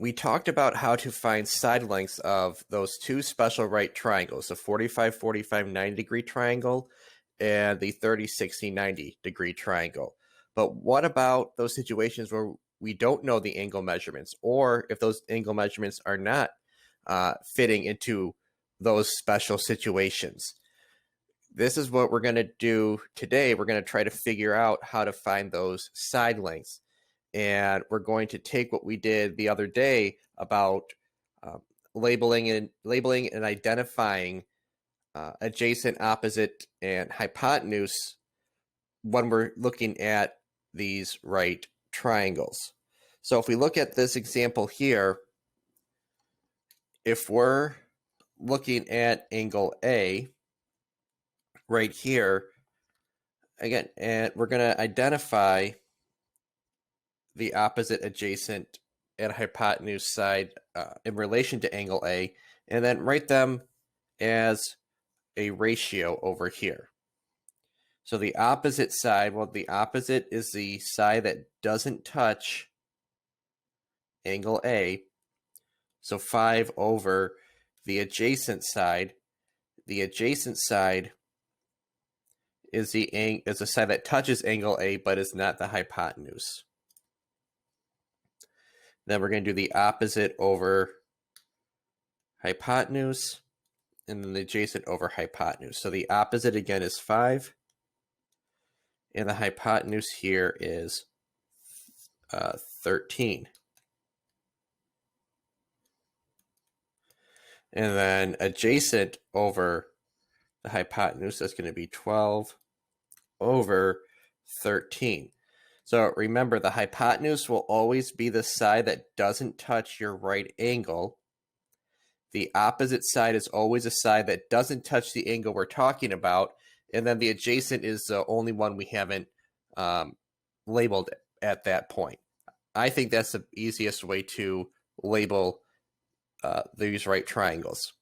we talked about how to find side lengths of those two special right triangles, the 45-45 90-degree triangle and the 30-60 90-degree triangle. But what about those situations where we don't know the angle measurements, or if those angle measurements are not fitting into those special situations? This is what we're going to do today. We're going to try to figure out how to find those side lengths. And we're going to take what we did the other day about labeling and identifying adjacent, opposite, and hypotenuse when we're looking at these right triangles. So if we look at this example here, if we're looking at angle A right here, again, and we're going to identify the opposite, adjacent, and hypotenuse side in relation to angle A, and then write them as a ratio over here. So the opposite side, well, the opposite is the side that doesn't touch angle A, so 5 over the adjacent side. The adjacent side is the side that touches angle A but is not the hypotenuse. Then we're going to do the opposite over hypotenuse, and then the adjacent over hypotenuse. So the opposite again is 5, and the hypotenuse here is 13. And then adjacent over the hypotenuse, that's going to be 12 over 13. So remember, the hypotenuse will always be the side that doesn't touch your right angle. The opposite side is always a side that doesn't touch the angle we're talking about. And then the adjacent is the only one we haven't labeled at that point. I think that's the easiest way to label these right triangles.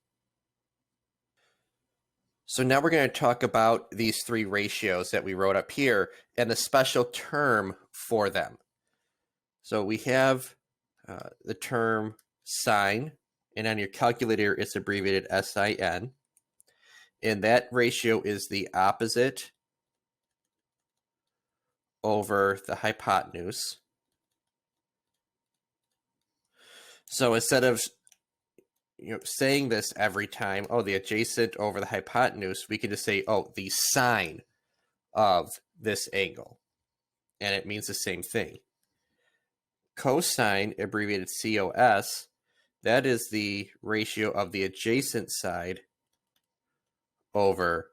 So now we're going to talk about these three ratios that we wrote up here and the special term for them. So we have the term sine, and on your calculator it's abbreviated SIN. And that ratio is the opposite over the hypotenuse. So instead of saying this every time, oh, the adjacent over the hypotenuse, we can just say, oh, the sine of this angle. And it means the same thing. Cosine, abbreviated COS, that is the ratio of the adjacent side over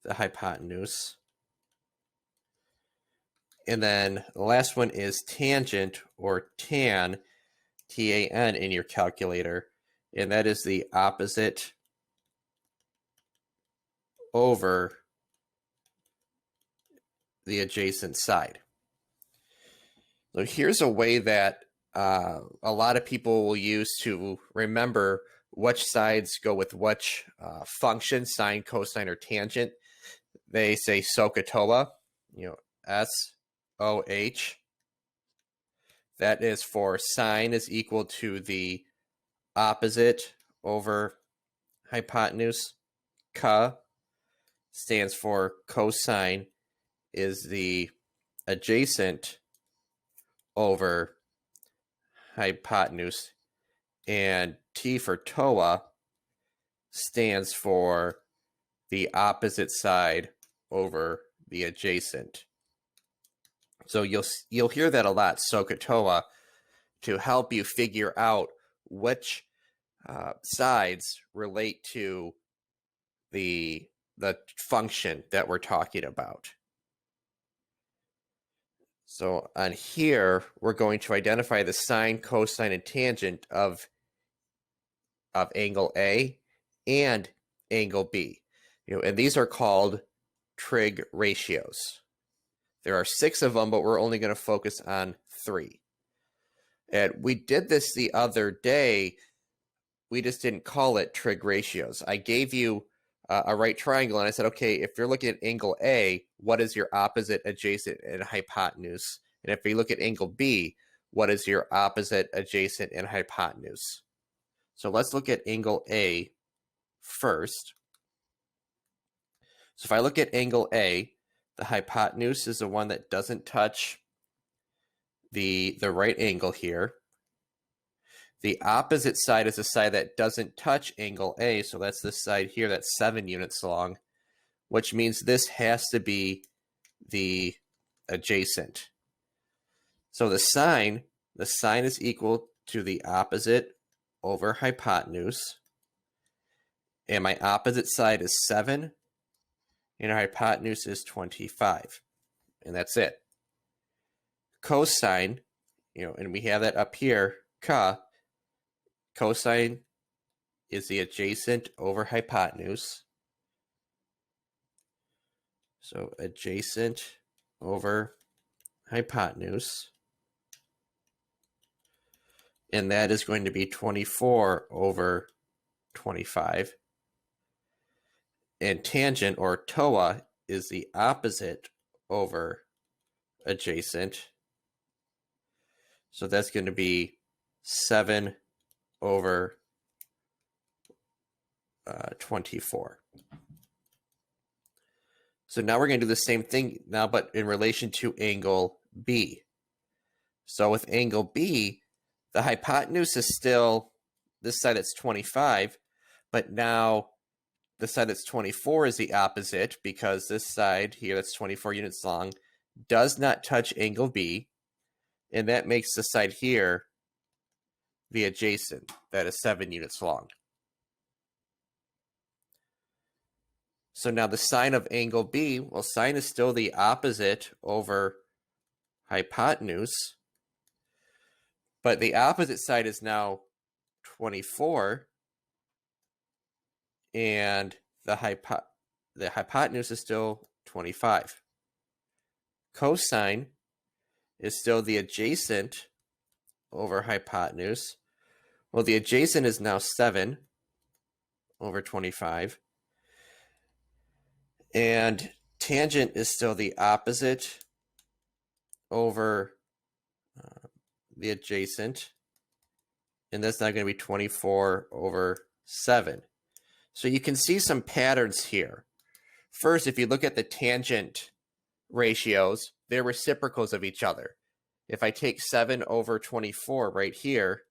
the hypotenuse. And then the last one is tangent, or tan, TAN, in your calculator, and that is the opposite over the adjacent side. So here's a way that a lot of people will use to remember which sides go with which function, sine, cosine, or tangent. They say SohCahToa, SOH. That is for sine is equal to the opposite over hypotenuse. Ka stands for cosine is the adjacent over hypotenuse. And T for Toa stands for the opposite side over the adjacent. So you'll hear that a lot, SohCahToa, to help you figure out which sides relate to the function that we're talking about. So on here, we're going to identify the sine, cosine, and tangent of angle A and angle B. And these are called trig ratios. There are 6 of them, but we're only going to focus on 3. And we did this the other day. We just didn't call it trig ratios. I gave you a right triangle, and I said, okay, if you're looking at angle A, what is your opposite, adjacent, and hypotenuse? And if you look at angle B, what is your opposite, adjacent, and hypotenuse. So let's look at angle A first. So if I look at angle A, the hypotenuse is the one that doesn't touch the right angle here. The opposite side is the side that doesn't touch angle A, so that's this side here that's 7 units long, which means this has to be the adjacent. So the sine is equal to the opposite over hypotenuse, and my opposite side is 7, and our hypotenuse is 25, and that's it. Cosine, and we have that up here, cosine is the adjacent over hypotenuse. So adjacent over hypotenuse. And that is going to be 24 over 25. And tangent, or TOA, is the opposite over adjacent. So that's going to be 7 over 24. So now we're going to do the same thing now, but in relation to angle B. So with angle B, the hypotenuse is still this side that's 25, but now the side that's 24 is the opposite, because this side here that's 24 units long does not touch angle B, and that makes the side here the adjacent, that is 7 units long. So now the sine of angle B, well, sine is still the opposite over hypotenuse, but the opposite side is now 24, and the hypotenuse is still 25. Cosine is still the adjacent over hypotenuse. Well, the adjacent is now 7 over 25. And tangent is still the opposite over the adjacent. And that's now going to be 24 over 7. So you can see some patterns here. First, if you look at the tangent ratios, they're reciprocals of each other. If I take 7 over 24 right here,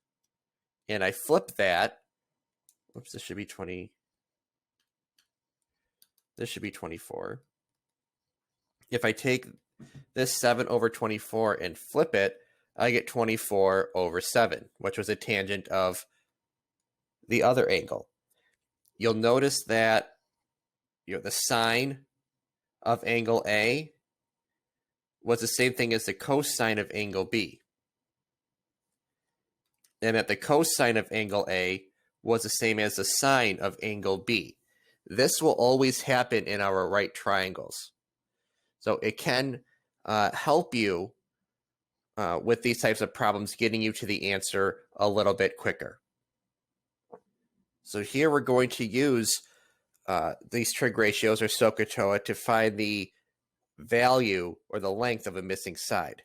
and I flip that, oops, this should be 20. This should be 24. If I take this 7 over 24 and flip it, I get 24 over 7, which was a tangent of the other angle. You'll notice that the sine of angle A was the same thing as the cosine of angle B. And that the cosine of angle A was the same as the sine of angle B. This will always happen in our right triangles. So it can help you with these types of problems, getting you to the answer a little bit quicker. So here we're going to use these trig ratios, or SohCahToa, to find the value or the length of a missing side.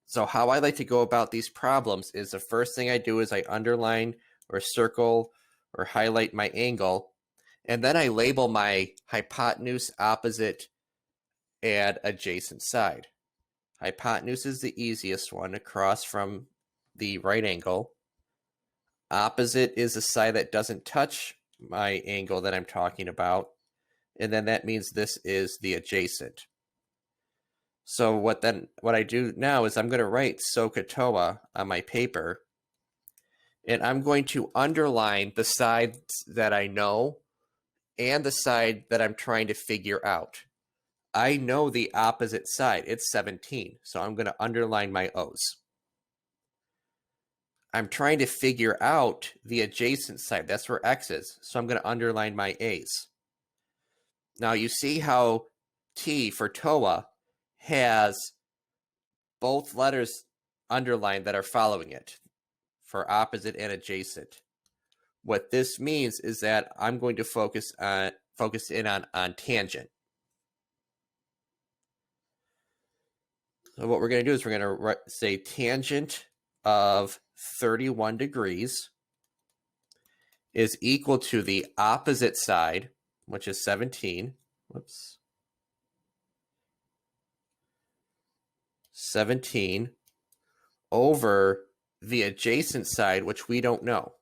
So how I like to go about these problems is the first thing I do is I underline or circle or highlight my angle, and then I label my hypotenuse, opposite, and adjacent side. Hypotenuse is the easiest one across from the right angle. Opposite is the side that doesn't touch my angle that I'm talking about, and then that means this is the adjacent. So what I do now is I'm going to write SohCahToa on my paper, and I'm going to underline the sides that I know and the side that I'm trying to figure out. I know the opposite side, it's 17, so I'm going to underline my O's. I'm trying to figure out the adjacent side, that's where X is, so I'm going to underline my A's. Now you see how T for TOA has both letters underlined that are following it for opposite and adjacent. What this means is that I'm going to focus in on tangent. So what we're going to do is we're going to say tangent of 31 degrees is equal to the opposite side, which is 17. Whoops. 17 over the adjacent side, which we don't know.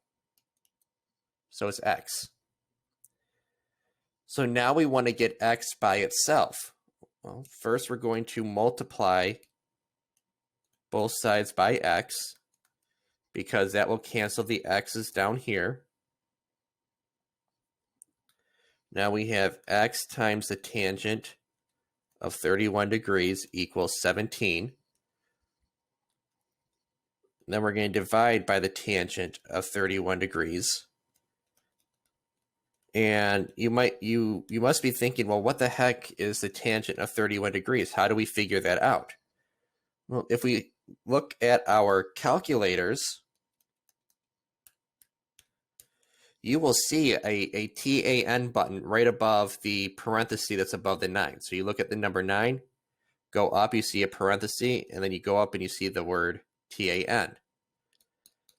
So it's x. So now we want to get x by itself. Well, first we're going to multiply both sides by x, because that will cancel the x's down here. Now we have x times the tangent of 31 degrees equals 17. Then we're going to divide by the tangent of 31 degrees. And you must be thinking, well, what the heck is the tangent of 31 degrees? How do we figure that out? Well, if we look at our calculators, you will see a TAN button right above the parenthesis that's above the 9. So you look at the number 9, go up, you see a parenthesis, and then you go up and you see the word TAN.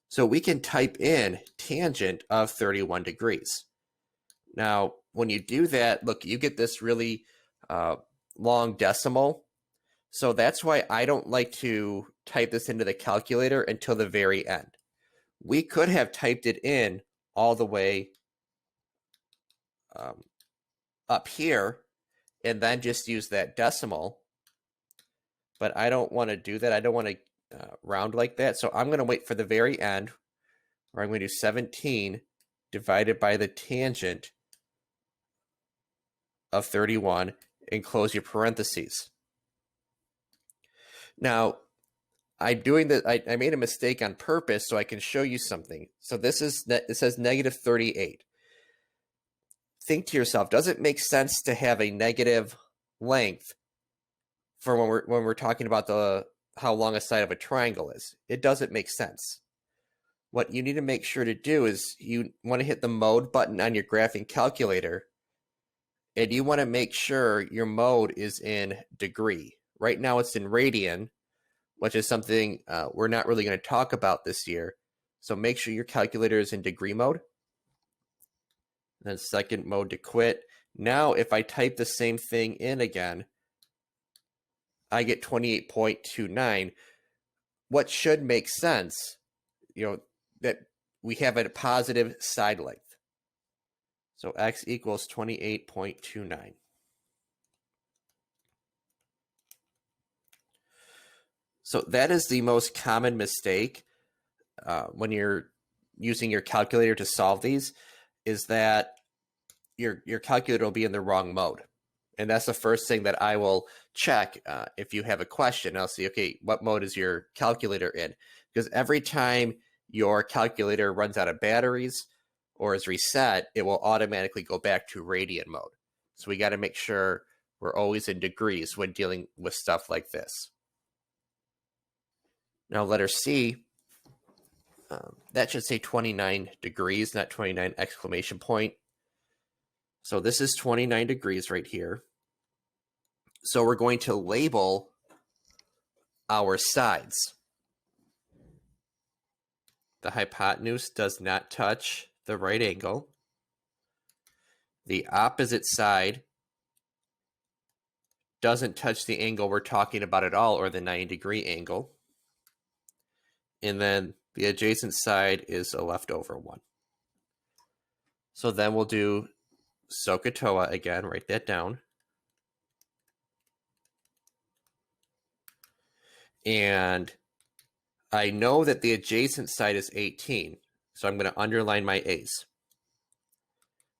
So we can type in tangent of 31 degrees. Now, when you do that, look, you get this really long decimal. So that's why I don't like to type this into the calculator until the very end. We could have typed it in all the way up here and then just use that decimal. But I don't want to do that. I don't want to round like that. So I'm going to wait for the very end, where I'm going to do 17 divided by the tangent of 31 and close your parentheses. Now, I'm doing that. I made a mistake on purpose so I can show you something. So it says negative 38. Think to yourself, does it make sense to have a negative length for when we're talking about how long a side of a triangle is? It doesn't make sense. What you need to make sure to do is you want to hit the mode button on your graphing calculator, and you want to make sure your mode is in degree. Right now it's in radian, which is something we're not really going to talk about this year. So make sure your calculator is in degree mode. Then second mode to quit. Now, if I type the same thing in again, I get 28.29. What should make sense, that we have a positive side length. So x equals 28.29. So that is the most common mistake when you're using your calculator to solve these, is that your calculator will be in the wrong mode. And that's the first thing that I will check if you have a question. I'll see, okay, what mode is your calculator in? Because every time your calculator runs out of batteries or is reset, it will automatically go back to radian mode. So we got to make sure we're always in degrees when dealing with stuff like this. Now, letter C, that should say 29 degrees, not 29 exclamation point. So this is 29 degrees right here. So we're going to label our sides. The hypotenuse does not touch the right angle. The opposite side doesn't touch the angle we're talking about at all, or the 90-degree angle. And then the adjacent side is a leftover one. So then we'll do SohCahToa again, write that down. And I know that the adjacent side is 18, so I'm going to underline my A's.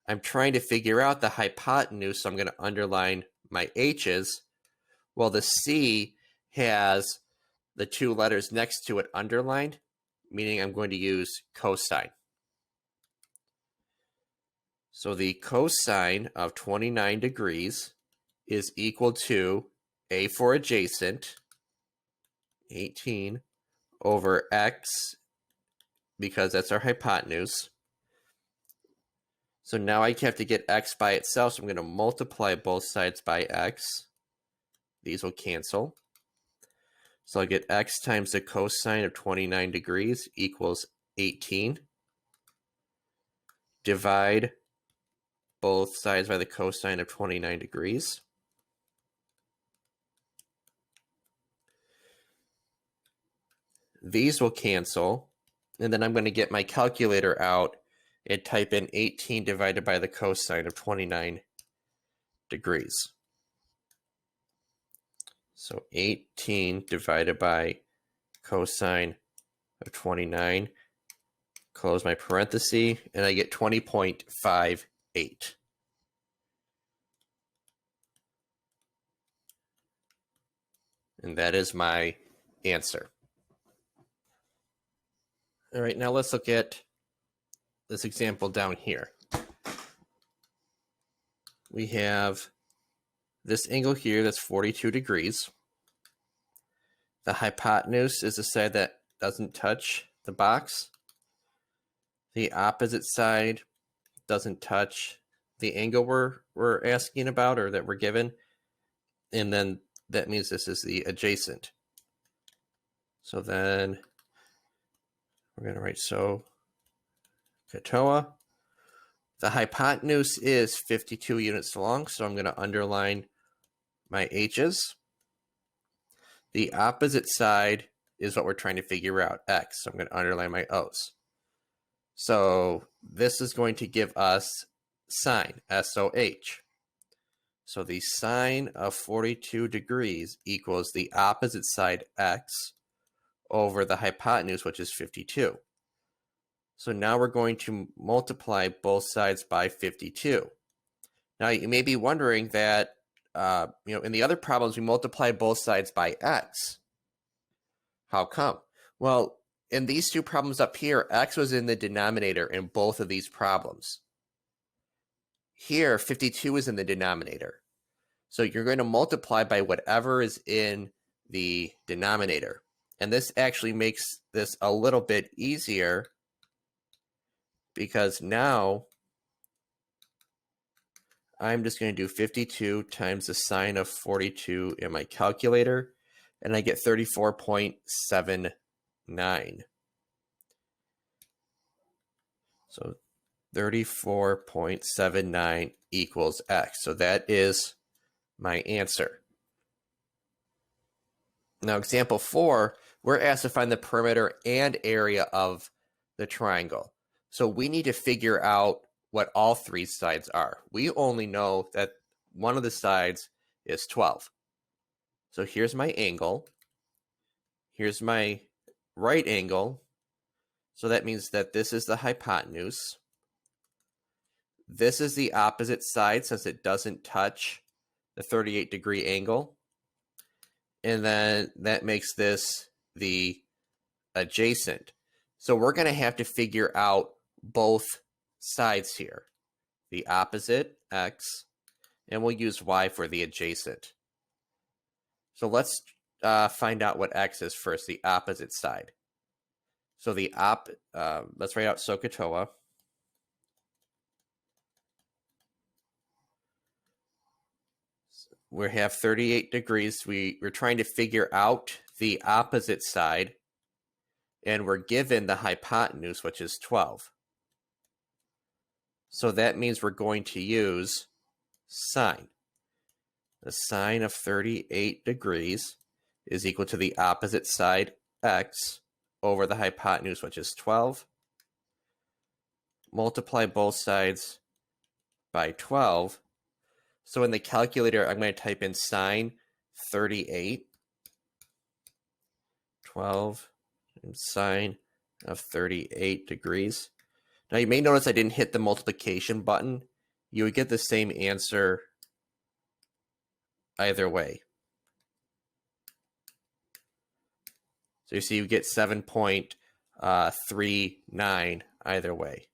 I'm trying to figure out the hypotenuse, so I'm going to underline my H's. Well, the C has the two letters next to it underlined, meaning I'm going to use cosine. So the cosine of 29 degrees is equal to A for adjacent, 18, over x, because that's our hypotenuse. So now I have to get x by itself, so I'm going to multiply both sides by x. These will cancel. So I get x times the cosine of 29 degrees equals 18. Divide both sides by the cosine of 29 degrees. These will cancel, and then I'm going to get my calculator out and type in 18 divided by the cosine of 29 degrees. So 18 divided by cosine of 29, close my parenthesis, and I get 20.58. And that is my answer. All right, now let's look at this example down here. We have this angle here that's 42 degrees. The hypotenuse is the side that doesn't touch the box. The opposite side doesn't touch the angle we're asking about or that we're given. And then that means this is the adjacent. So then we're going to write SohCahToa. The hypotenuse is 52 units long, so I'm going to underline my H's. The opposite side is what we're trying to figure out, x. So I'm going to underline my O's. So this is going to give us sine, S-O-H. So the sine of 42 degrees equals the opposite side, x, over the hypotenuse, which is 52. So now we're going to multiply both sides by 52. Now you may be wondering that, in the other problems, we multiply both sides by x. How come? Well, in these two problems up here, x was in the denominator in both of these problems. Here, 52 is in the denominator. So you're going to multiply by whatever is in the denominator. And this actually makes this a little bit easier because now I'm just going to do 52 times the sine of 42 in my calculator, and I get 34.79. So 34.79 equals x. So that is my answer. Now, example 4, we're asked to find the perimeter and area of the triangle. So we need to figure out what all three sides are. We only know that one of the sides is 12. So here's my angle. Here's my right angle. So that means that this is the hypotenuse. This is the opposite side since it doesn't touch the 38-degree angle. And then that makes this the adjacent. So we're going to have to figure out both sides here. The opposite, x, and we'll use y for the adjacent. So let's find out what x is first, the opposite side. So let's write out SohCahToa. We have 38 degrees. We're trying to figure out the opposite side, and we're given the hypotenuse, which is 12. So that means we're going to use sine. The sine of 38 degrees is equal to the opposite side, x, over the hypotenuse, which is 12. Multiply both sides by 12. So in the calculator, I'm going to type in sine 38, 12, and sine of 38 degrees. Now you may notice I didn't hit the multiplication button. You would get the same answer either way. So you see you get 7.39 either way.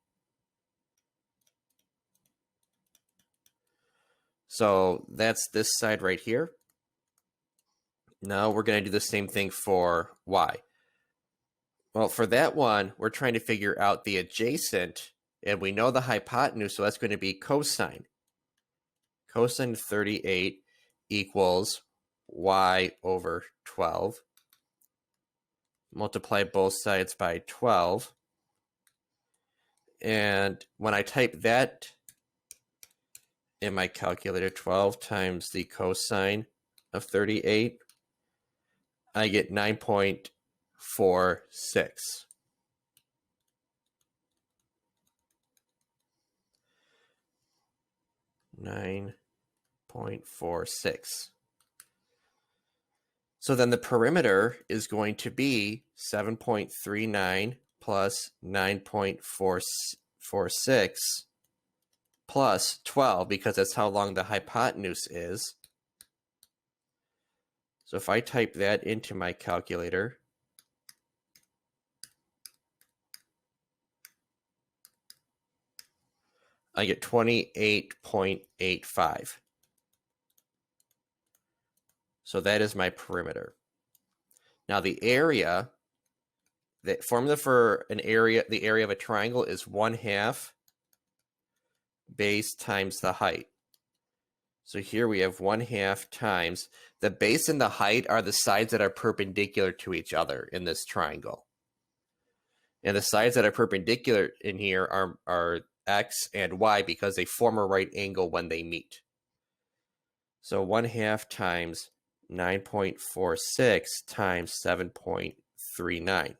So that's this side right here. Now we're going to do the same thing for y. Well, for that one, we're trying to figure out the adjacent, and we know the hypotenuse, so that's going to be cosine. Cosine 38 equals y over 12. multiply both sides by 12. And when I type that in my calculator, 12 times the cosine of 38, I get 9.46. So then the perimeter is going to be 7.39 plus 9.446 plus 12, because that's how long the hypotenuse is. So if I type that into my calculator, I get 28.85. So that is my perimeter. Now the area, the formula for an area, the area of a triangle is 1/2 base times the height. So here we have 1/2 times, the base and the height are the sides that are perpendicular to each other in this triangle. And the sides that are perpendicular in here are X and Y because they form a right angle when they meet. So 1/2 times 9.46 times 7.39.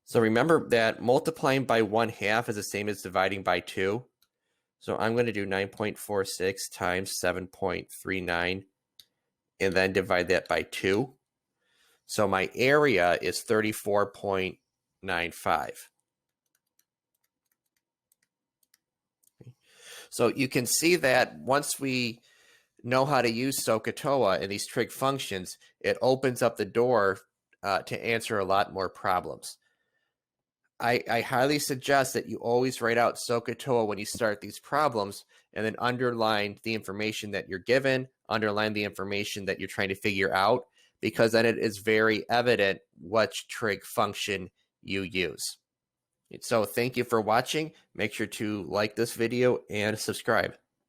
So remember that multiplying by 1/2 is the same as dividing by 2. So I'm going to do 9.46 times 7.39 and then divide that by 2. So my area is 34.95. So you can see that once we know how to use SohCahToa and these trig functions, it opens up the door to answer a lot more problems. I highly suggest that you always write out SohCahToa when you start these problems, and then underline the information that you're given, underline the information that you're trying to figure out, because then it is very evident which trig function you use. So thank you for watching. Make sure to like this video and subscribe.